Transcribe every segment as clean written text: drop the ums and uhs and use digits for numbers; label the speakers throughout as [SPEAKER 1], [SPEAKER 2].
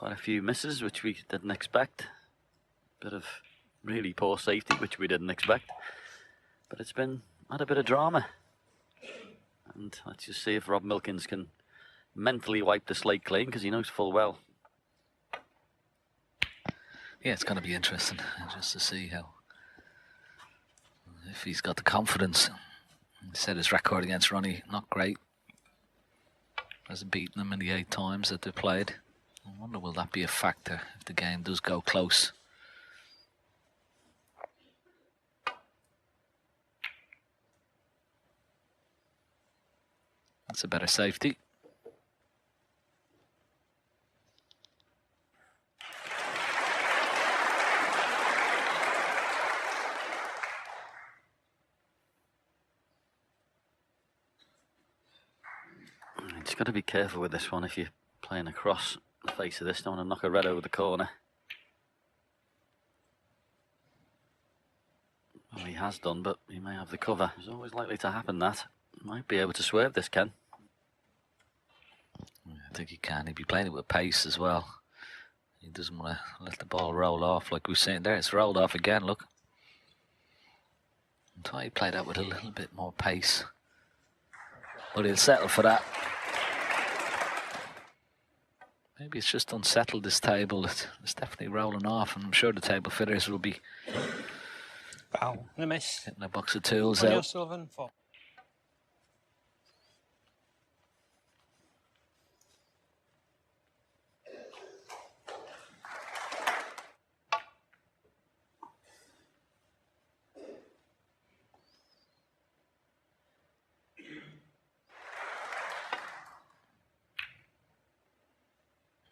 [SPEAKER 1] Quite a few misses, which we didn't expect. Bit of really poor safety, which we didn't expect. But it's had a bit of drama. And let's just see if Rob Milkins can mentally wipe the slate clean, because he knows full well.
[SPEAKER 2] Yeah, it's going to be interesting just to see if he's got the confidence. He said his record against Ronnie, not great. Hasn't beaten him in the 8 times that they played. I wonder, will that be a factor if the game does go close? That's a better safety.
[SPEAKER 1] You've got to be careful with this one if you're playing across the face of this. Don't want to knock a red over the corner. Well, he has done, but he may have the cover. It's always likely to happen that. Might be able to swerve this, Ken.
[SPEAKER 2] I think he can. He'd be playing it with pace as well. He doesn't want to let the ball roll off like we've seen there. It's rolled off again, look. I thought he played that with a little bit more pace. But he'll settle for that. Maybe it's just unsettled, this table. It's definitely rolling off, and I'm sure the table fitters will be
[SPEAKER 3] foul and a miss.
[SPEAKER 2] Getting a box of tools
[SPEAKER 3] Ronnie
[SPEAKER 2] out.
[SPEAKER 3] Sullivan, 4.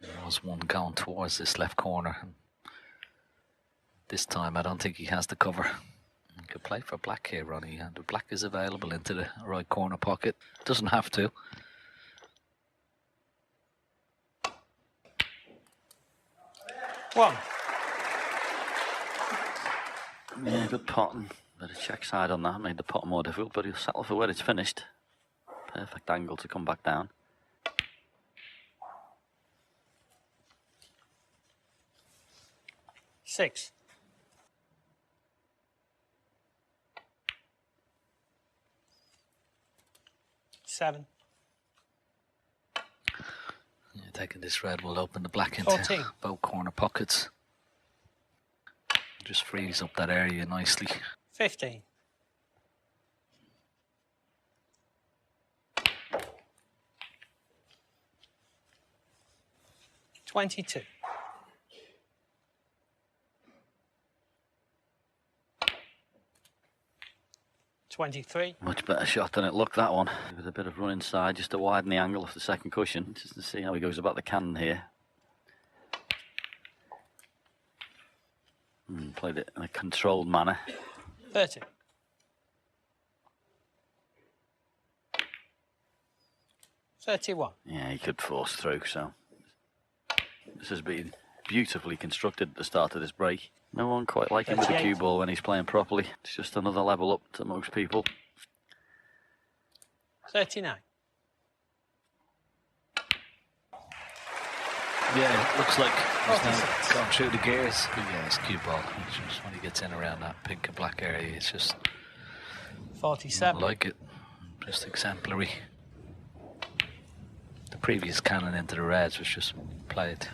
[SPEAKER 2] There was one going towards this left corner. This time I don't think he has the cover. He could play for black here, Ronnie, and the black is available into the right corner pocket. Doesn't have to.
[SPEAKER 3] One.
[SPEAKER 1] Yeah, good pot. Bit of check side on that. Made the pot more difficult, but he'll settle for where it's finished. Perfect angle to come back down.
[SPEAKER 3] Six. Seven.
[SPEAKER 2] Yeah, taking this red will open the black into
[SPEAKER 3] 14.
[SPEAKER 2] Both corner pockets. Just frees up that area nicely.
[SPEAKER 3] 15. 22. 23.
[SPEAKER 1] Much better shot than it looked, that one. With a bit of run inside just to widen the angle of the second cushion. Just to see how he goes about the cannon here. Played it in a controlled manner.
[SPEAKER 3] 30. 31.
[SPEAKER 1] Yeah, he could force through, so this has been beautifully constructed at the start of this break. No one quite like him with the cue ball when he's playing properly. It's just another level up to most people.
[SPEAKER 3] 39.
[SPEAKER 2] Yeah, it looks like he's now going through the gears. But yeah, it's cue ball. It's just when he gets in around that pink and black area, it's just
[SPEAKER 3] 47.
[SPEAKER 2] I like it. Just exemplary. The previous cannon into the reds was just played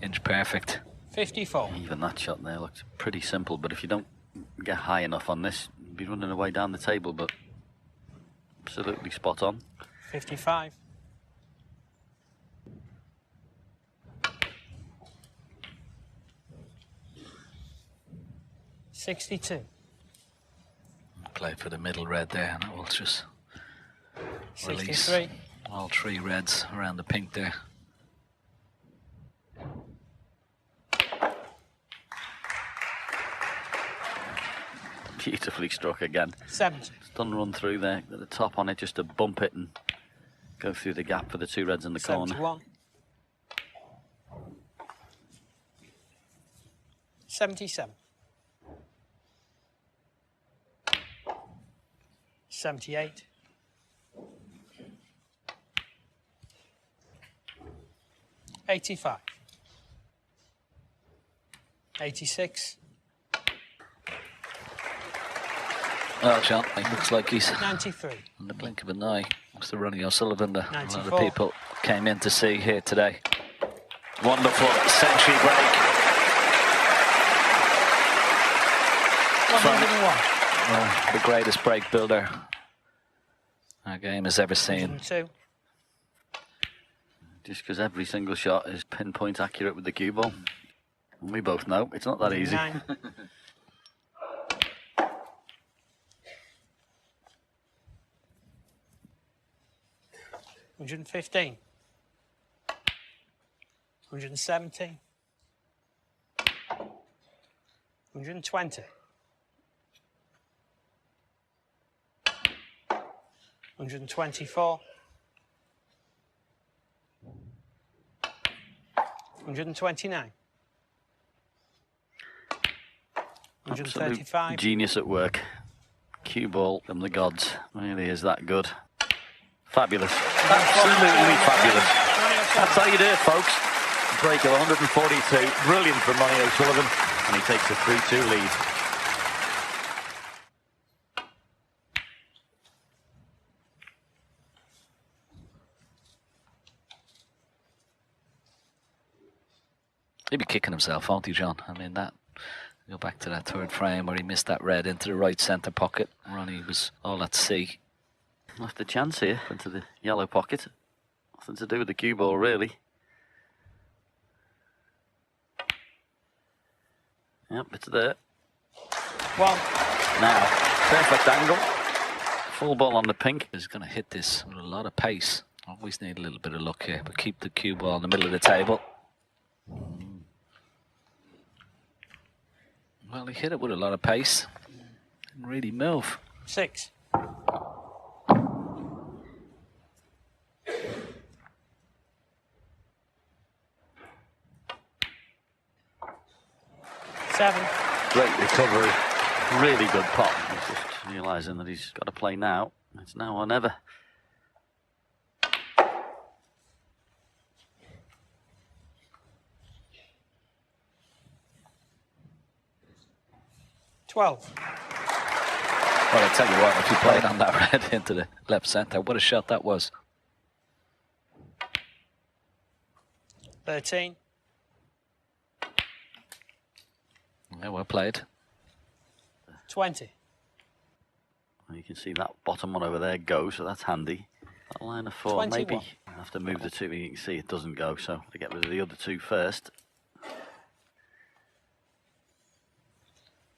[SPEAKER 2] inch perfect.
[SPEAKER 3] 54.
[SPEAKER 1] Even that shot there looked pretty simple, but if you don't get high enough on this, you'd be running away down the table, but absolutely spot on.
[SPEAKER 3] 55. 62.
[SPEAKER 2] Play for the middle red there, and that will just release
[SPEAKER 3] 63.
[SPEAKER 2] all three reds around the pink there.
[SPEAKER 1] Beautifully struck again.
[SPEAKER 3] 70.
[SPEAKER 1] Done run through there at the top on it just to bump it and go through the gap for the two reds in the corner.
[SPEAKER 3] 71. 77. 78. 85. 86.
[SPEAKER 2] Well, John, it looks like he's
[SPEAKER 3] 93.
[SPEAKER 2] on the blink of an eye. Mr. Ronnie O'Sullivan, that a lot of
[SPEAKER 3] 94.
[SPEAKER 2] people came in to see here today. Wonderful century break.
[SPEAKER 3] 101.
[SPEAKER 2] The greatest break builder our game has ever seen.
[SPEAKER 3] 102.
[SPEAKER 1] Just because every single shot is pinpoint accurate with the cue ball. And we both know it's not that easy.
[SPEAKER 3] 9. $115. 117. 120. 124. 129. 135.
[SPEAKER 1] Absolute genius at work. Cue ball from the gods. Really is that good. Fabulous. Absolutely fabulous. That's how you do it, folks. Break of 142. Brilliant from Ronnie O'Sullivan. And he takes a 3-2 lead.
[SPEAKER 2] He'd be kicking himself, won't he, John? I mean, that. Go back to that third frame where he missed that red into the right centre pocket. Ronnie was all at sea.
[SPEAKER 1] Left a chance here into the yellow pocket. Nothing to do with the cue ball, really. Yep, it's there.
[SPEAKER 3] 1.
[SPEAKER 1] Now, perfect angle. Full ball on the pink.
[SPEAKER 2] He's going to hit this with a lot of pace. Always need a little bit of luck here, but keep the cue ball in the middle of the table. Well, he hit it with a lot of pace. Didn't really move.
[SPEAKER 3] 6. 7.
[SPEAKER 1] Great recovery. Really good pop. He's just realising that he's got to play now. It's now or never.
[SPEAKER 3] 12.
[SPEAKER 2] Well, I tell you what, if he played on that red into the left centre, what a shot that was.
[SPEAKER 3] 13.
[SPEAKER 2] Yeah, well played.
[SPEAKER 3] 20.
[SPEAKER 1] You can see that bottom one over there go, so that's handy. That line of 4,
[SPEAKER 3] 21.
[SPEAKER 1] maybe I have to move the 2, you can see it doesn't go, so to get rid of the other 2 first.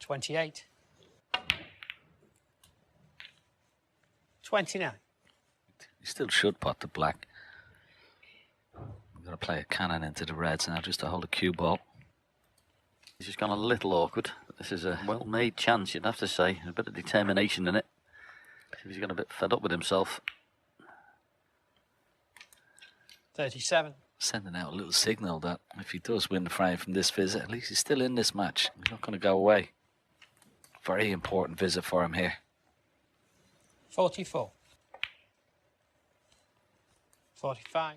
[SPEAKER 3] 28. 29.
[SPEAKER 2] He still should pot the black. We're going to play a cannon into the reds now just to hold a cue ball.
[SPEAKER 1] He's just gone a little awkward. This is a well-made chance, you'd have to say. A bit of determination in it. He's got a bit fed up with himself.
[SPEAKER 3] 37.
[SPEAKER 2] Sending out a little signal that if he does win the frame from this visit, at least he's still in this match. He's not going to go away. Very important visit for him here.
[SPEAKER 3] 44. 45.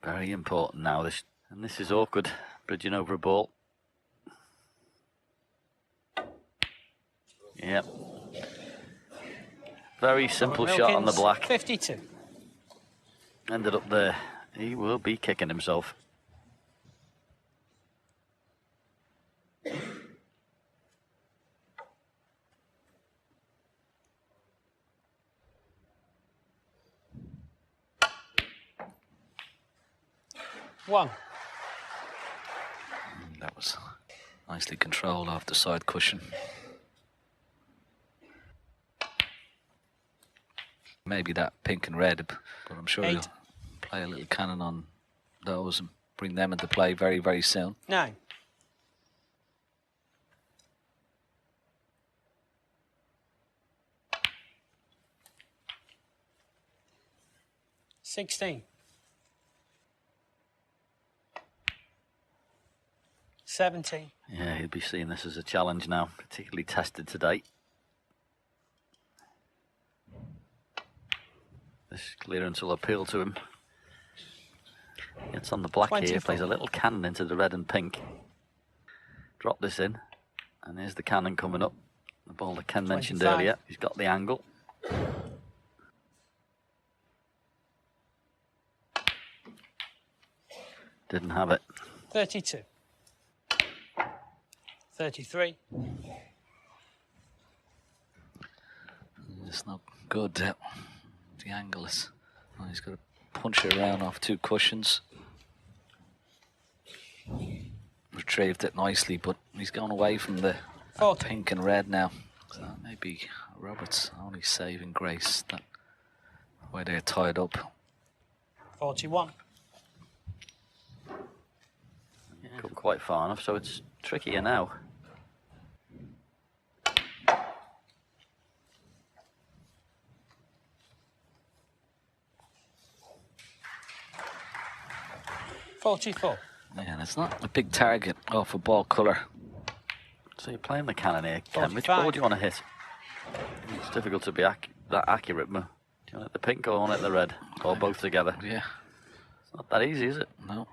[SPEAKER 1] Very important now, this, and this is awkward. Bridging over a ball. Yep. Very simple shot on the
[SPEAKER 3] Milkins,
[SPEAKER 1] black.
[SPEAKER 3] 52.
[SPEAKER 1] Ended up there. He will be kicking himself.
[SPEAKER 3] One.
[SPEAKER 2] That was nicely controlled off the side cushion. Maybe that pink and red, but I'm sure
[SPEAKER 3] 8.
[SPEAKER 2] he'll play a little cannon on those and bring them into play very, very soon.
[SPEAKER 3] 9. 16. 17.
[SPEAKER 1] Yeah, he'll be seeing this as a challenge now, particularly tested today. this clearance will appeal to him. Gets on the black
[SPEAKER 3] 24.
[SPEAKER 1] here, plays a little cannon into the red and pink. Drop this in, and here's the cannon coming up. The ball that Ken mentioned
[SPEAKER 3] 25.
[SPEAKER 1] earlier. He's got the angle. Didn't have it.
[SPEAKER 3] 32. 33.
[SPEAKER 2] It's not good. The angle is. Well, he's got to punch it around off 2 cushions. Retrieved it nicely, but he's gone away from the
[SPEAKER 3] 40.
[SPEAKER 2] pink and red now. So maybe Roberts' only saving grace, that way they're tied up.
[SPEAKER 3] 41.
[SPEAKER 1] Come quite far enough, so it's trickier now.
[SPEAKER 3] $44.
[SPEAKER 2] Yeah, and it's not a big target off a ball colour.
[SPEAKER 1] So you're playing the cannon here, Ken. Which
[SPEAKER 3] 45.
[SPEAKER 1] ball do you want to hit? It's difficult to be that accurate, but do you want it the pink or want it the red? Or both together?
[SPEAKER 2] Yeah,
[SPEAKER 1] It's not that easy, is it?
[SPEAKER 2] no.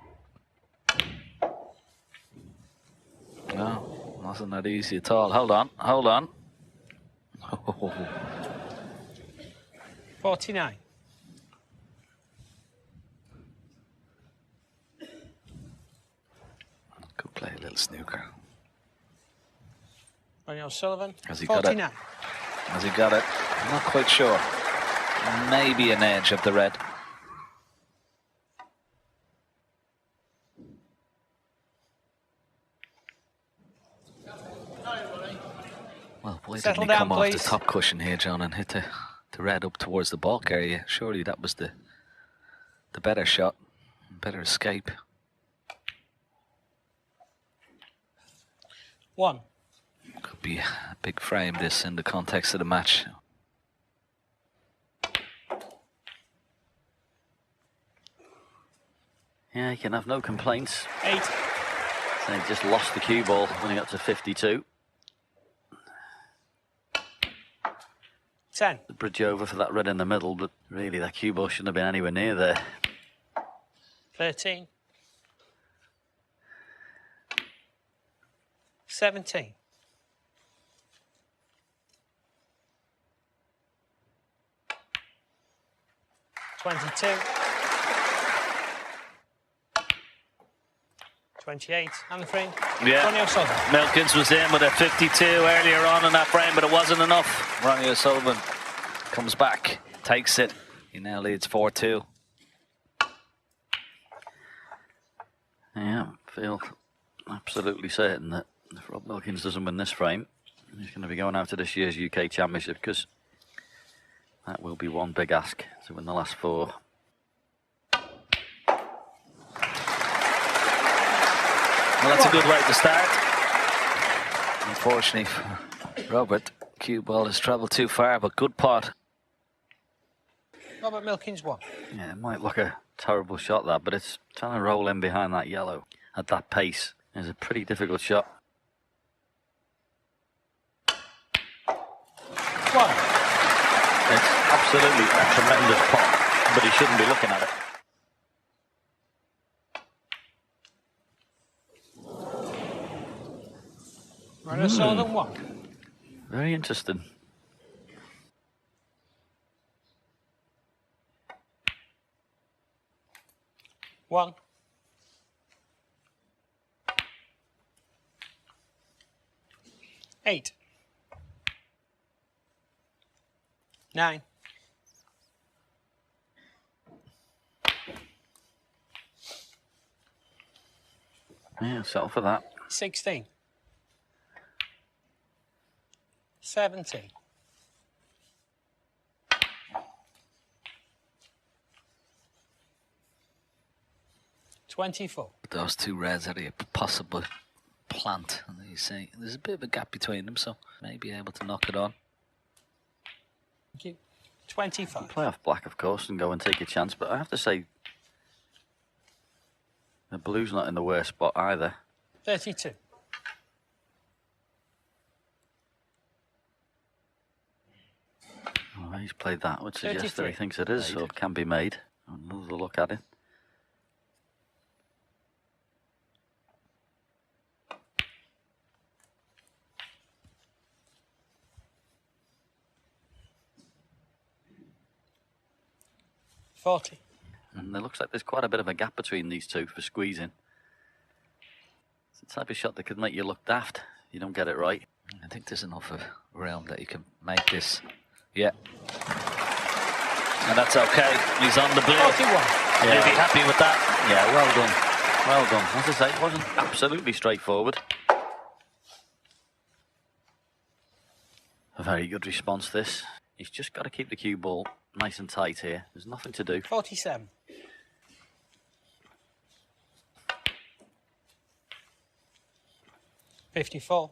[SPEAKER 2] No, wasn't that easy at all. Hold on, hold on.
[SPEAKER 3] 49.
[SPEAKER 2] Could play a little snooker.
[SPEAKER 3] Ronnie O'Sullivan.
[SPEAKER 2] Has he got it?
[SPEAKER 3] 49.
[SPEAKER 2] Has he got it? I'm not quite sure. Maybe an edge of the red. Well, why didn't
[SPEAKER 3] Settle
[SPEAKER 2] he
[SPEAKER 3] down,
[SPEAKER 2] come off the
[SPEAKER 3] please.
[SPEAKER 2] top cushion here, John, and hit the red up towards the balk area? Surely that was the better shot, better escape.
[SPEAKER 3] 1.
[SPEAKER 2] Could be a big frame, this, in the context of the match.
[SPEAKER 1] Yeah, he can have no complaints.
[SPEAKER 3] 8.
[SPEAKER 1] So he just lost the cue ball when he got to 52.
[SPEAKER 3] 10.
[SPEAKER 1] The bridge over for that red in the middle, but really that cue ball shouldn't have been anywhere near there.
[SPEAKER 3] 13. 17. 22. 28. And the frame.
[SPEAKER 2] Yeah.
[SPEAKER 3] Ronnie O'Sullivan.
[SPEAKER 2] Milkins was in with a 52 earlier on in that frame, but it wasn't enough. Ronnie O'Sullivan comes back, takes it. He now leads 4-2.
[SPEAKER 1] Yeah, I feel absolutely certain that if Rob Milkins doesn't win this frame, he's going to be going out to this year's UK Championship, because that will be one big ask to win the last 4.
[SPEAKER 2] Well, that's a good way to start. Unfortunately for Robert, cue ball has travelled too far, but good pot.
[SPEAKER 3] Robert Milkins 1.
[SPEAKER 1] Yeah, it might look a terrible shot, that, but it's trying to roll in behind that yellow at that pace. It's a pretty difficult shot.
[SPEAKER 3] 1.
[SPEAKER 1] It's absolutely a tremendous pot, but he shouldn't be looking at it.
[SPEAKER 3] Ronnie O'Sullivan 1.
[SPEAKER 1] Very interesting.
[SPEAKER 3] One. 8. 9.
[SPEAKER 1] Yeah, settle for that.
[SPEAKER 3] 16. 17. 24.
[SPEAKER 2] Those 2 reds are a possible plant, and you see there's a bit of a gap between them, so maybe able to knock it on.
[SPEAKER 3] Thank you. 25.
[SPEAKER 1] Play off black, of course, and go and take a chance, but I have to say the blue's not in the worst spot either.
[SPEAKER 3] 32.
[SPEAKER 1] Oh, He's played that, which suggests that
[SPEAKER 3] 33.
[SPEAKER 1] he thinks it is, so it can be made. Another look at it.
[SPEAKER 3] $40.
[SPEAKER 1] And it looks like there's quite a bit of a gap between these two for squeezing. It's the type of shot that could make you look daft. You don't get it right.
[SPEAKER 2] I think there's enough of room that you can make this. Yeah. And that's okay. He's on the blue.
[SPEAKER 3] 41.
[SPEAKER 2] He'll be happy with that.
[SPEAKER 1] Yeah, well done. Well done. As I say, it wasn't absolutely straightforward. A very good response, this. He's just got to keep the cue ball nice and tight here. There's nothing to do.
[SPEAKER 3] 47. $54.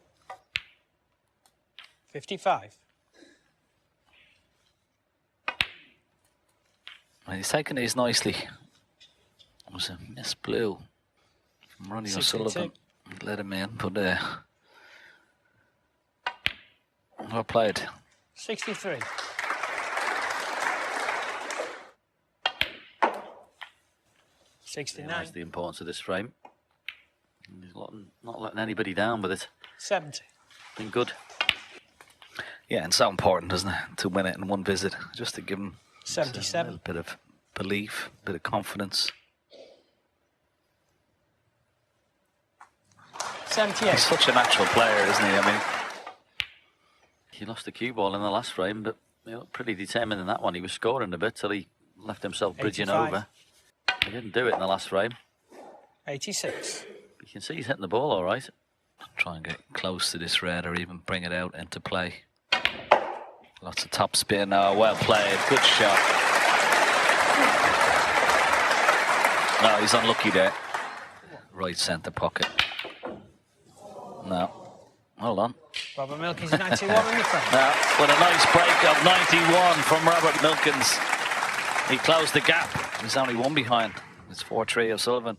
[SPEAKER 3] 55.
[SPEAKER 2] And he's taking these nicely. It was a miss blue from Ronnie
[SPEAKER 3] 62.
[SPEAKER 2] O'Sullivan. Let him in, but well played.
[SPEAKER 3] 63.
[SPEAKER 1] Realise
[SPEAKER 3] 69.
[SPEAKER 1] the importance of this frame. And he's not letting anybody down with it.
[SPEAKER 3] 70.
[SPEAKER 1] Been good.
[SPEAKER 2] Yeah, and so important, isn't it, to win it in one visit, just to give him a
[SPEAKER 3] 77.
[SPEAKER 2] little bit of belief, a bit of confidence.
[SPEAKER 3] 78.
[SPEAKER 2] He's such a natural player, isn't he? I mean,
[SPEAKER 1] He lost the cue ball in the last frame, but pretty determined in that one. He was scoring a bit till he left himself bridging
[SPEAKER 3] 85.
[SPEAKER 1] over. He didn't do it in the last frame.
[SPEAKER 3] 86.
[SPEAKER 1] You can see he's hitting the ball all right.
[SPEAKER 2] try and get close to this red or even bring it out into play. Lots of top spin. Oh, well played. Good shot. No, he's unlucky there. Right centre pocket. No. Hold on.
[SPEAKER 3] Robert Milkins 91 in the front.
[SPEAKER 2] Now, with a nice break of 91 from Robert Milkins. He closed the gap. He's only one behind. It's 4-3 O'Sullivan.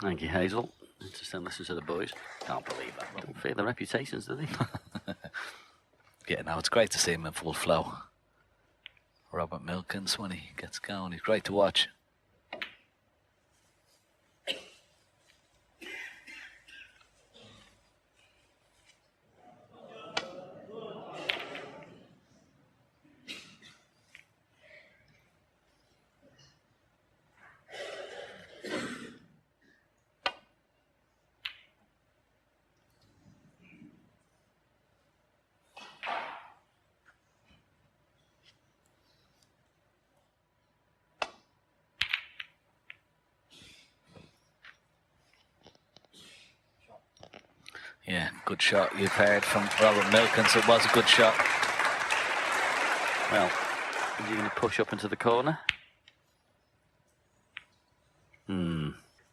[SPEAKER 1] Thank you, Hazel. Interesting, listen to the boys. Can't believe that. Don't fear the reputations, do they?
[SPEAKER 2] Yeah, no, it's great to see him in full flow. Robert Milkins, when he gets going, he's great to watch. Yeah, good shot you've heard from Robert Milkins. It was a good shot.
[SPEAKER 1] Well, is he going to push up into the corner?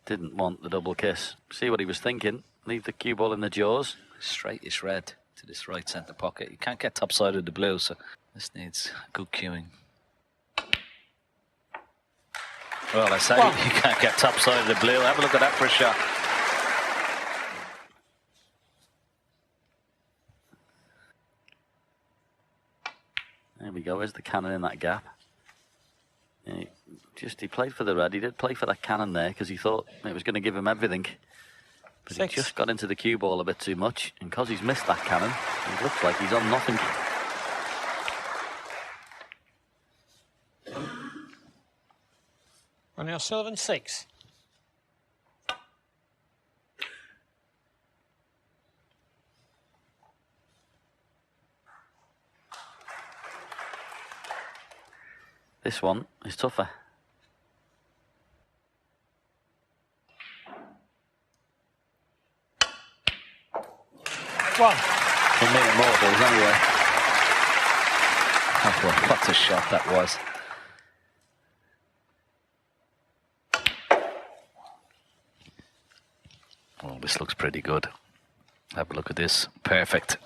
[SPEAKER 1] Didn't want the double kiss. See what he was thinking. Leave the cue ball in the jaws.
[SPEAKER 2] Straightish red to this right centre pocket. You can't get top side of the blue, so this needs good cueing. Well, I say you can't get top side of the blue. Have a look at that for a shot.
[SPEAKER 1] There we go. There's the cannon in that gap. Yeah, he played for the red. He did play for that cannon there because he thought it was going to give him everything. But he just got into the cue ball a bit too much. And because he's missed that cannon, it looks like he's on nothing.
[SPEAKER 3] Ronnie O'Sullivan 6.
[SPEAKER 1] This one is tougher.
[SPEAKER 3] One.
[SPEAKER 1] For me, immortals anyway.
[SPEAKER 2] Oh, what a shot that was. Oh, this looks pretty good. Have a look at this. Perfect.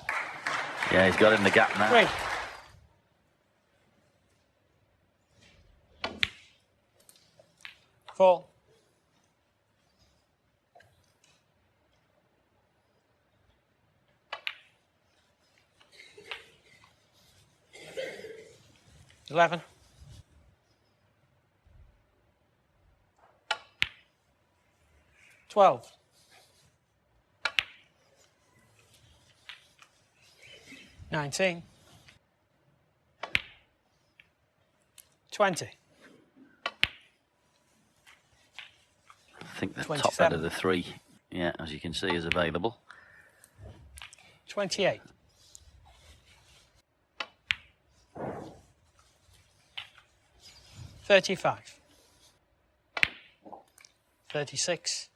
[SPEAKER 1] Yeah, he's got in the gap now.
[SPEAKER 3] 3. Four. 11. 12. 19. 20.
[SPEAKER 1] I think the top
[SPEAKER 3] 27.
[SPEAKER 1] end of the three, yeah, as you can see, is available.
[SPEAKER 3] 28. 35. 36.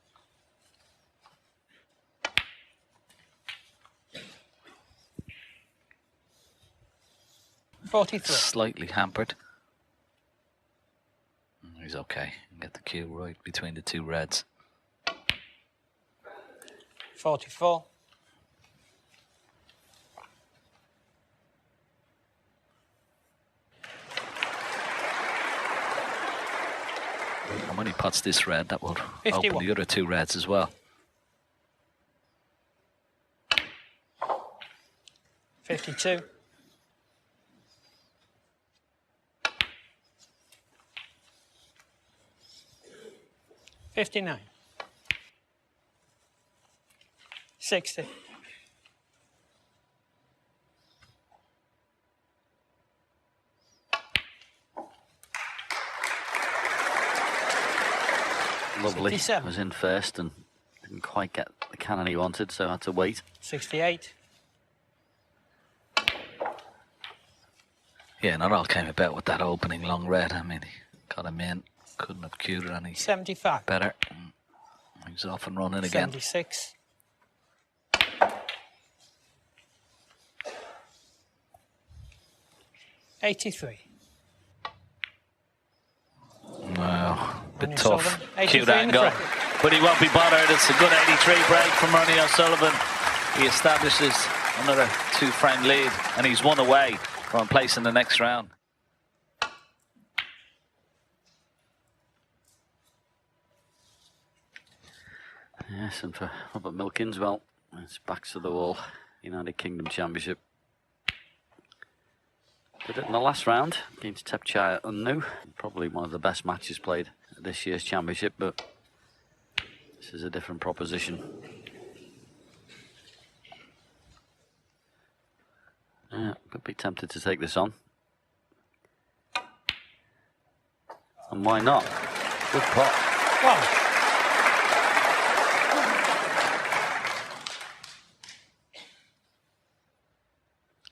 [SPEAKER 3] 43.
[SPEAKER 2] Slightly hampered. He's okay. Get the cue right between the two reds.
[SPEAKER 3] 44.
[SPEAKER 2] 'And when he puts this red, that will
[SPEAKER 3] 51.
[SPEAKER 2] open the other two reds as well.
[SPEAKER 3] 52. 59. 60.
[SPEAKER 1] Lovely.
[SPEAKER 3] 57.
[SPEAKER 1] Was in first and didn't quite get the cannon he wanted, so had to wait.
[SPEAKER 3] 68.
[SPEAKER 2] Yeah, not all came about with that opening long red. I mean, he got him in. Couldn't have cued it any
[SPEAKER 3] 75.
[SPEAKER 2] better. He's off and running again.
[SPEAKER 3] 76. 83.
[SPEAKER 2] Wow, bit
[SPEAKER 3] Ronnie
[SPEAKER 2] tough.
[SPEAKER 3] O'Sullivan, 83
[SPEAKER 2] Cute
[SPEAKER 3] in the
[SPEAKER 2] angle.
[SPEAKER 3] front.
[SPEAKER 2] But he won't be bothered. It's a good 83 break from Ronnie O'Sullivan. He establishes another 2-frame lead, and he's one away from place in the next round.
[SPEAKER 1] Yes, and for Robert Milkins, well, it's backs to the wall. United Kingdom Championship. Did it in the last round against Tepchaya Unnu. Probably one of the best matches played at this year's championship, but this is a different proposition. Yeah, could be tempted to take this on. And why not? Good pot.
[SPEAKER 3] One.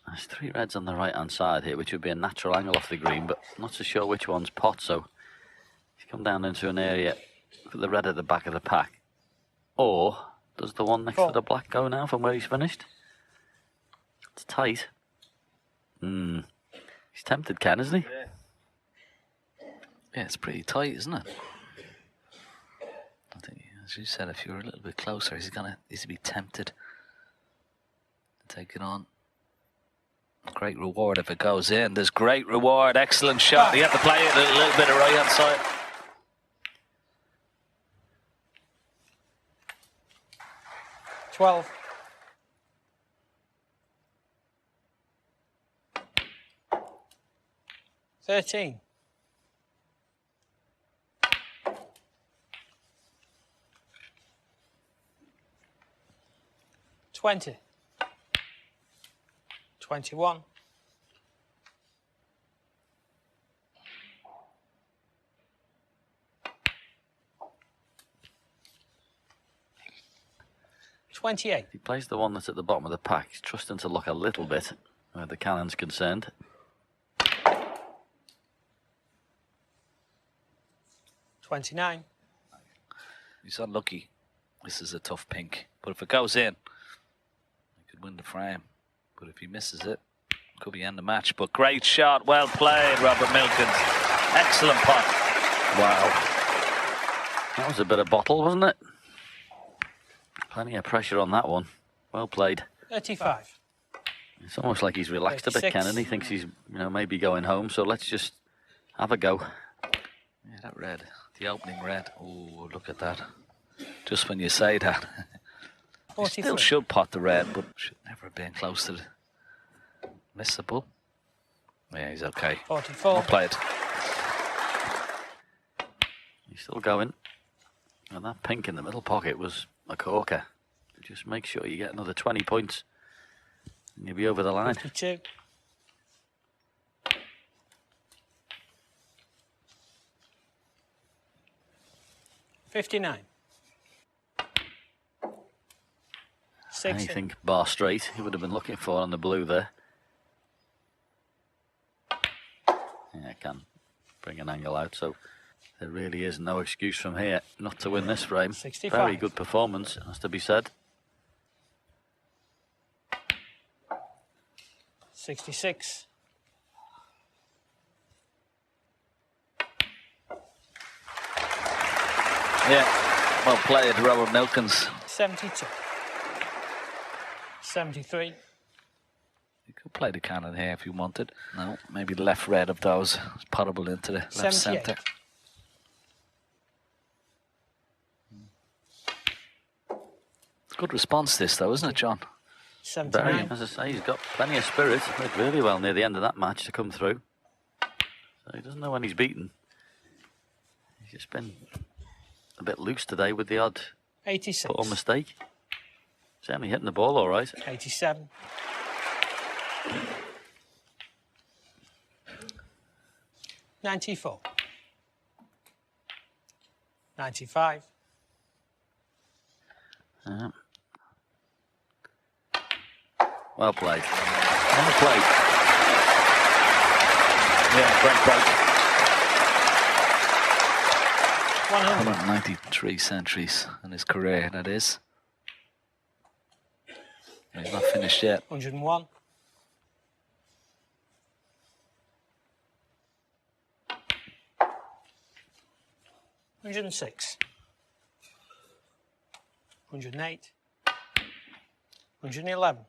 [SPEAKER 1] There's three reds on the right-hand side here, which would be a natural angle off the green, but I'm not so sure which one's pot, so he's come down into an area for the red at the back of the pack. Or does the one next to the black go now from where he's finished? It's tight. He's tempted, Ken, isn't he?
[SPEAKER 2] Yeah, it's pretty tight, isn't it? I think, as you said, if you were a little bit closer, he's to be tempted to take it on. Great reward if it goes in. There's great reward. Excellent shot. You have to play it a little bit of right hand side.
[SPEAKER 3] $12. 13. 20. 21. 28.
[SPEAKER 1] He plays the one that's at the bottom of the pack. He's trusting to look a little bit where the cannon's concerned.
[SPEAKER 3] 29.
[SPEAKER 2] He's unlucky. This is a tough pink. But if it goes in, he could win the frame. But if he misses it, could be end the match. But great shot. Well played, Robert Milkins. Excellent pot.
[SPEAKER 1] Wow. That was a bit of bottle, wasn't it? Plenty of pressure on that one. Well played.
[SPEAKER 3] 35.
[SPEAKER 1] It's almost like he's relaxed a bit,
[SPEAKER 3] 36.
[SPEAKER 1] Ken, and he thinks he's, maybe going home. So let's just have a go.
[SPEAKER 2] Yeah, that red. The opening red. Oh, look at that. Just when you say that. He
[SPEAKER 3] 43.
[SPEAKER 2] still should pot the red, but should never have been close to the missable. Yeah, he's okay.
[SPEAKER 3] 44.
[SPEAKER 2] Well played.
[SPEAKER 1] He's still going. And that pink in the middle pocket was a corker. Just make sure you get another 20 points and you'll be over the line.
[SPEAKER 3] 52. $59. 60.
[SPEAKER 1] Anything bar straight he would have been looking for on the blue there. Yeah, can bring an angle out, so there really is no excuse from here not to win this frame.
[SPEAKER 3] 65.
[SPEAKER 1] Very good performance, has to be said.
[SPEAKER 3] 66.
[SPEAKER 2] Yeah, well played, Robert Milkins.
[SPEAKER 3] 72. 73.
[SPEAKER 2] You could play the cannon here if you wanted. No, maybe the left red of those is potable into the left
[SPEAKER 3] 78.
[SPEAKER 2] centre. Good response this though, isn't it, John?
[SPEAKER 3] 79.
[SPEAKER 1] Very, as I say, he's got plenty of spirit. Played really well near the end of that match to come through. So he doesn't know when he's beaten. He's just been a bit loose today with the odd
[SPEAKER 3] 86.
[SPEAKER 1] poor mistake. Certainly hitting the ball all right.
[SPEAKER 3] 87. 94. 95.
[SPEAKER 1] Well played. Well played.
[SPEAKER 2] Yeah, great break.
[SPEAKER 3] 100.
[SPEAKER 2] 193 centuries in his career, that is. He's not finished yet.
[SPEAKER 3] 101. 106. 108. 111.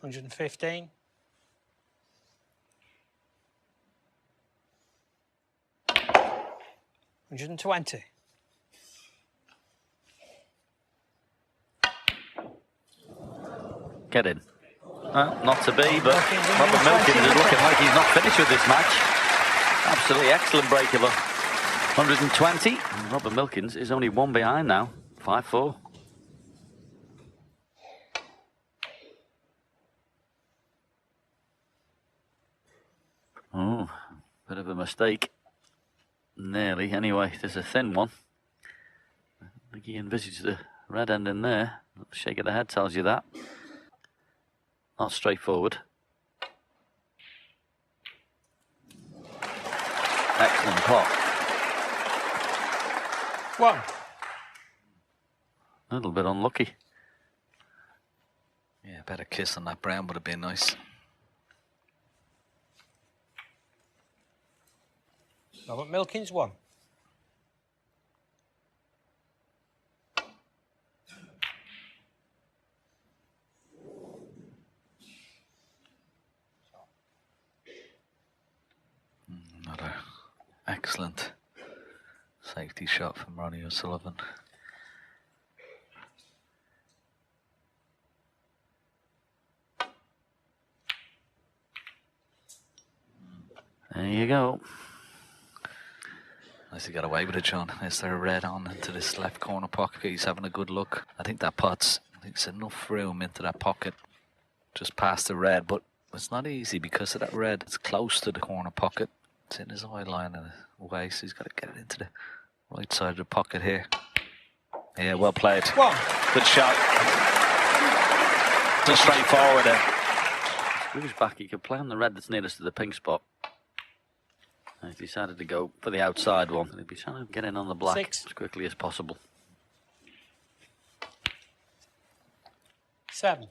[SPEAKER 3] 115. 120.
[SPEAKER 1] Get in. Not to be, but Robert Milkins is looking like he's not finished with this match. Absolutely excellent break of 120. And Robert Milkins is only one behind now. 5-4. Oh, bit of a mistake. Nearly. Anyway, there's a thin one. I think he envisaged the red end in there. Shake of the head tells you that. Not straightforward. Excellent pot.
[SPEAKER 3] 1.
[SPEAKER 1] A little bit unlucky.
[SPEAKER 2] Yeah, better kiss on that brown would have been nice.
[SPEAKER 3] Robert Milkins 1.
[SPEAKER 2] Another excellent safety shot from Ronnie O'Sullivan.
[SPEAKER 1] There you go.
[SPEAKER 2] Nice he got away with it, John. Is there a red on into this left corner pocket? He's having a good look. I think that pot's, I think there's enough room into that pocket just past the red, but it's not easy because of that red. It's close to the corner pocket. It's in his eye line and away, so he's got to get it into the right side of the pocket here. Yeah, well played.
[SPEAKER 3] 1.
[SPEAKER 2] Good shot. Just straightforward there.
[SPEAKER 1] Screws back. He could play on the red that's nearest to the pink spot. And he decided to go for the outside one. He'd be trying to get in on the black
[SPEAKER 3] 6.
[SPEAKER 1] as quickly as possible.
[SPEAKER 3] 7.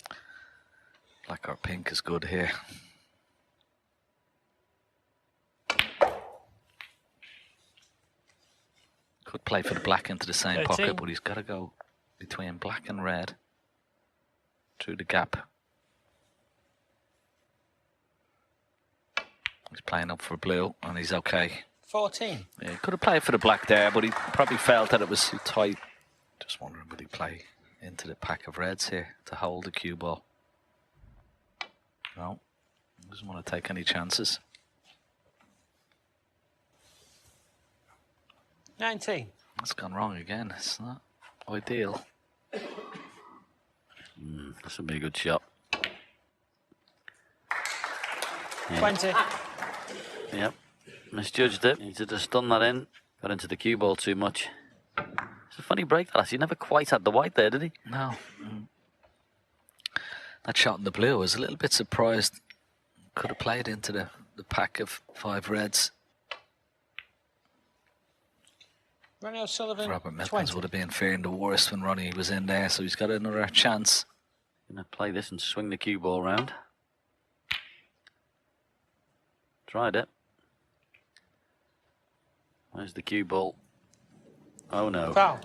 [SPEAKER 2] Black or pink is good here. Could play for the black into the same
[SPEAKER 3] 13.
[SPEAKER 2] pocket, but he's got to go between black and red through the gap. He's playing up for blue, and he's okay.
[SPEAKER 3] 14.
[SPEAKER 2] Yeah, he could have played for the black there, but he probably felt that it was too tight. Just wondering, would he play into the pack of reds here to hold the cue ball? No, doesn't want to take any chances.
[SPEAKER 3] 19.
[SPEAKER 2] That's gone wrong again. It's not ideal.
[SPEAKER 1] This would be a good shot. Yeah.
[SPEAKER 3] 20.
[SPEAKER 1] Yep. Misjudged it. Needs to just done that in. Got into the cue ball too much. It's a funny break, that. He never quite had the white there, did he?
[SPEAKER 2] No. That shot in the blue, I was a little bit surprised. Could have played into the pack of 5 reds.
[SPEAKER 3] Ronnie O'Sullivan,
[SPEAKER 2] Robert Milkins
[SPEAKER 3] 20.
[SPEAKER 2] would have been fearing the worst when Ronnie was in there, so he's got another chance.
[SPEAKER 1] Gonna play this and swing the cue ball round. Tried it. Where's the cue ball? Oh no.
[SPEAKER 3] Foul.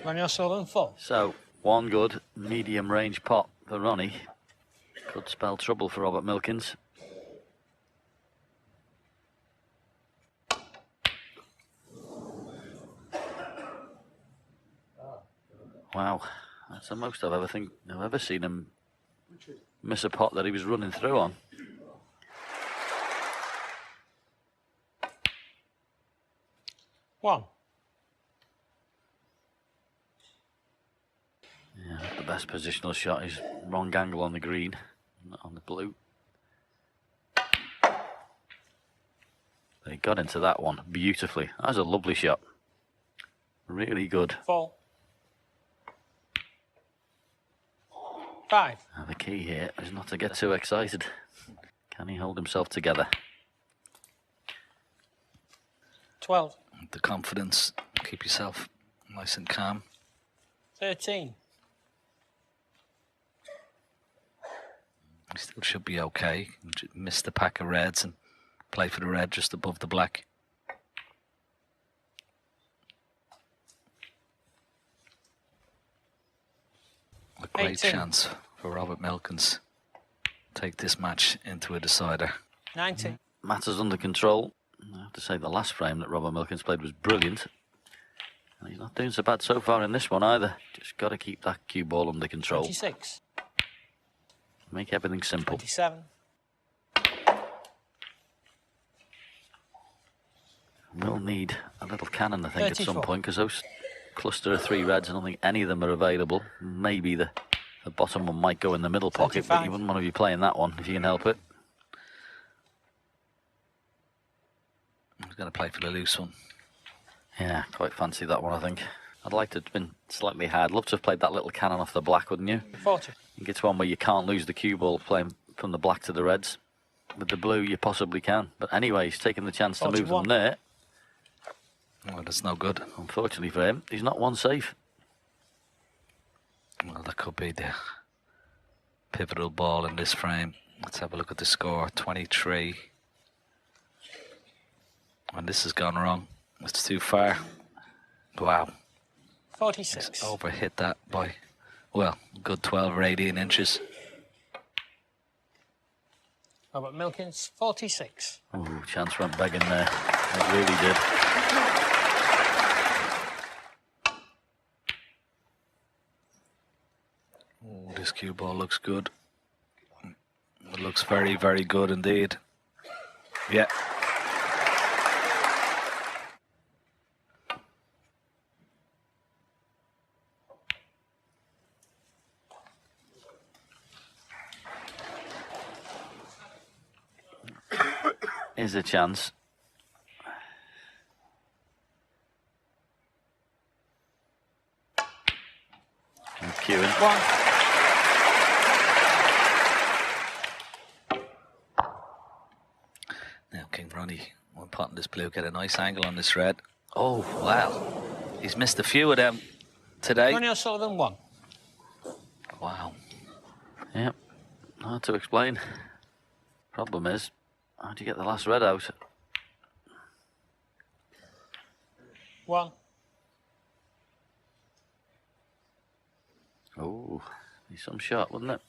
[SPEAKER 3] Ronnie O'Sullivan, 4.
[SPEAKER 1] So, one good medium range pot for Ronnie. Could spell trouble for Robert Milkins. Wow, that's the most I've ever seen him miss a pot that he was running through on.
[SPEAKER 3] One.
[SPEAKER 1] Yeah, the best positional shot is wrong angle on the green, not on the blue. They got into that one beautifully. That was a lovely shot. Really good.
[SPEAKER 3] 4. 5.
[SPEAKER 1] Now the key here is not to get too excited. Can he hold himself together?
[SPEAKER 3] 12.
[SPEAKER 2] The confidence, keep yourself nice and calm.
[SPEAKER 3] 13.
[SPEAKER 2] You still should be okay. Miss the pack of reds and play for the red just above the black. A great
[SPEAKER 3] 18.
[SPEAKER 2] chance for Robert Milkins. Take this match into a decider.
[SPEAKER 3] 90.
[SPEAKER 1] Matters under control. I have to say the last frame that Robert Milkins played was brilliant. And he's not doing so bad so far in this one either. Just got to keep that cue ball under control.
[SPEAKER 3] 26.
[SPEAKER 1] Make everything simple.
[SPEAKER 3] 27.
[SPEAKER 1] We'll need a little cannon, I think, at some
[SPEAKER 3] 34.
[SPEAKER 1] point, because those cluster of 3 reds, I don't think any of them are available. Maybe the bottom one might go in the middle pocket, but
[SPEAKER 3] 35.
[SPEAKER 1] you wouldn't want to be playing that one if you can help it.
[SPEAKER 2] He's going to play for the loose one.
[SPEAKER 1] Yeah, quite fancy that one, I think. I'd like to have been slightly hard. Love to have played that little cannon off the black, wouldn't you?
[SPEAKER 3] 40.
[SPEAKER 1] I think it's one where you can't lose the cue ball playing from the black to the reds. With the blue, you possibly can. But anyway, he's taking the chance to move
[SPEAKER 3] 41.
[SPEAKER 1] them there.
[SPEAKER 2] Well, that's no good.
[SPEAKER 1] Unfortunately for him, he's not one safe.
[SPEAKER 2] Well, that could be the pivotal ball in this frame. Let's have a look at the score. 23. And this has gone wrong. It's too far. Wow.
[SPEAKER 3] 46.
[SPEAKER 2] He's overhit that by, well, a good 12 or 18 inches.
[SPEAKER 3] Robert Milkins, 46.
[SPEAKER 1] Oh, chance went begging there. It really did.
[SPEAKER 2] Oh, this cue ball looks good. It looks very, very good indeed. Yeah.
[SPEAKER 1] Is a chance. And queuing.
[SPEAKER 3] 1.
[SPEAKER 2] Now King Ronnie, one pot in this blue, get a nice angle on this red. Oh, wow. He's missed a few of them today.
[SPEAKER 3] Ronnie O'Sullivan, 1.
[SPEAKER 2] Wow.
[SPEAKER 1] Yep. Hard to explain. Problem is, how do you get the last red out?
[SPEAKER 3] 1.
[SPEAKER 1] Oh, he's some shot, wouldn't it?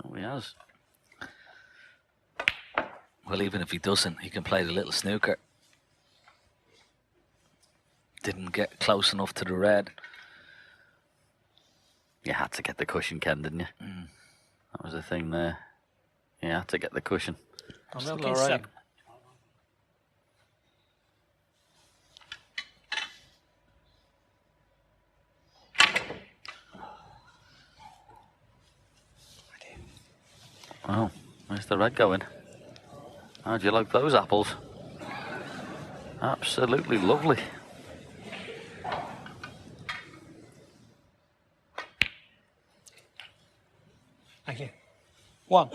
[SPEAKER 1] Oh, he has.
[SPEAKER 2] Well, even if he doesn't, he can play the little snooker. Didn't get close enough to the red.
[SPEAKER 1] You had to get the cushion, Ken, didn't you? That was the thing there. Yeah, to get the cushion.
[SPEAKER 3] Well,
[SPEAKER 2] Still
[SPEAKER 3] Milkins
[SPEAKER 2] all right.
[SPEAKER 3] 7.
[SPEAKER 1] Wow, where's the red going? How do you like those apples? Absolutely lovely.
[SPEAKER 3] Thank you. 1.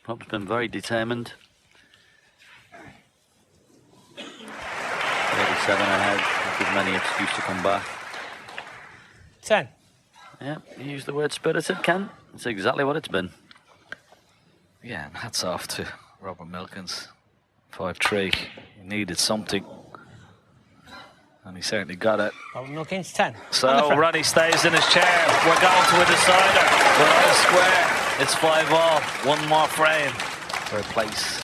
[SPEAKER 1] Rob's been very determined. 37 ahead. Don't give him any excuse to come back.
[SPEAKER 3] 10.
[SPEAKER 1] Yeah, you use the word spirited, Ken. That's exactly what it's been.
[SPEAKER 2] Yeah, and hats off to Robert Milkins. 5-3. He needed something. And he certainly got it.
[SPEAKER 3] Robert Milkins 10.
[SPEAKER 2] So
[SPEAKER 3] On the front.
[SPEAKER 2] Ronnie stays in his chair. We're going to a decider. We're on a square. It's 5-all. One more frame for a place.